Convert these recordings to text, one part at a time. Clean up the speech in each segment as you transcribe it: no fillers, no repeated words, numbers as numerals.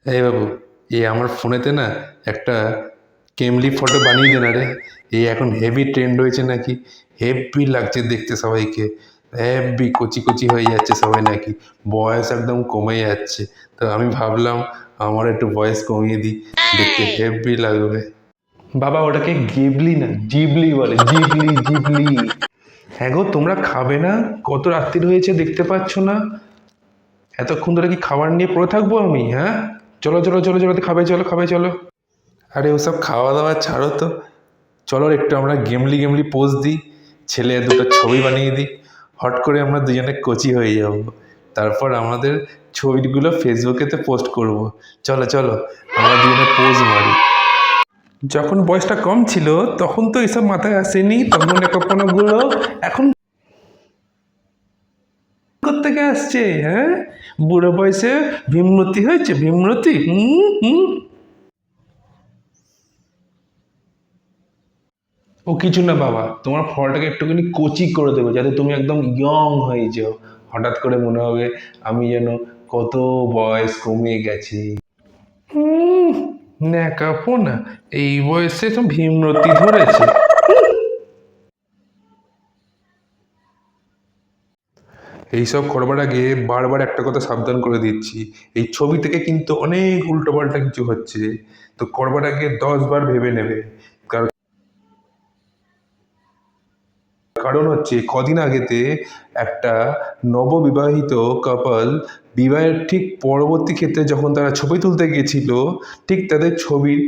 এই বাবু, এই আমার ফোনেতে না একটা কেমলি ফটো বানিয়ে দে না রে। এই এখন হেভি ট্রেন্ড হয়েছে নাকি, হেভি লাগছে দেখতে সবাইকে, হেভি কচি কচি হয়ে যাচ্ছে সবাই নাকি, বয়স একদম কমে যাচ্ছে। তো আমি ভাবলাম আমার একটু বয়স কমিয়ে দিই, দেখতে হেভি লাগবে। বাবা ওটাকে গিবলি না জিবলি বলে, জিবলি জিবলি। হ্যাঁ গো, তোমরা খাবে না? কত রাত্রির হয়েছে দেখতে পাচ্ছ না? এতক্ষণ ধরে কি খাবার নিয়ে পড়ে থাকবো আমি? হ্যাঁ, চলো চলো চলো চলো, খাবে চলো, খাবে চলো। আরে ওসব খাওয়া দাওয়া ছাড়ো তো, চলো একটু আমরা গেমলি গেমলি পোজ দিই, ছেলে দুটো ছবি বানিয়ে দিই। হট করে আমরা দুজনে কোচি হয়ে যাব, তারপর আমাদের ছবিগুলো ফেসবুকেতে পোস্ট করব। চলো চলো, আমরা দুজনে পোজ মারি। যখন বয়সটা কম ছিল তখন তো এসব মাথায় আসেনি, তখন কল্পনাগুলো এখন থেকে আসছে। হ্যাঁ, বুড়ো বয়সে ভীমরতি হয়েছে, ভীমরতি। হুম হুম। ও কিছু না বাবা, তোমার ফলটাকে একটুখানি কচি করে দেবো যাতে তুমি একদম ইয়ং হয়ে যাও। হঠাৎ করে মনে হবে আমি যেন কত বয়স কমে গেছি। হুম, ন্যাকাপো না, এই বয়সে তো ভীমরতি ধরেছে। এইসব করবার আগে বারবার একটা কথা সাবধান করে দিচ্ছি, এই ছবি থেকে কিন্তু অনেক উল্টোপাল্টা কিছু হচ্ছে। তো করবার আগে 10 বার ভেবে নেবে। কারণ কারণ হচ্ছে কদিন আগেতে একটা নববিবাহিত কাপল বিবাহের ঠিক পরবর্তী ক্ষেত্রে যখন তারা ছবি তুলতে গিয়েছিল, ঠিক তাদের ছবির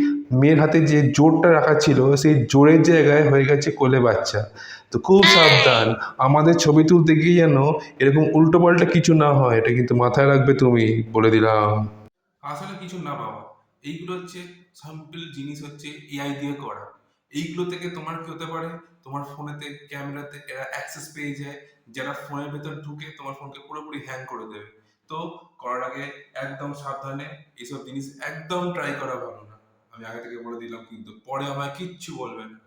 মেয়ের হাতে যে জোরটা রাখা ছিল সেই জোরের জায়গায় হয়ে গেছে কোলে বাচ্চা। তো খুব সাবধান, আমাদের ছবি তুলতে গিয়ে যেন এরকম উল্টোপাল্টা কিছু না হয়, এটা কিন্তু মাথায় রাখবে তুমি, বলে দিলাম। আসলে কিছু না বাবা, এইগুলো হচ্ছে সিম্পল জিনিস, হচ্ছে এআই দিয়ে করা। এইগুলো থেকে তোমার কি হতে পারে, তোমার ফোনেতে ক্যামেরাতে এরা অ্যাক্সেস পেয়ে যায়, যারা ফোনের ভেতর ঢুকে তোমার ফোনকে পুরোপুরি হ্যাং করে দেবে। তো করার আগে একদম সাবধানে, এইসব জিনিস একদম ট্রাই করা ভালো না। আমি আগে থেকে বলে দিলাম, কিন্তু পরে আমায় কিচ্ছু বলবে না।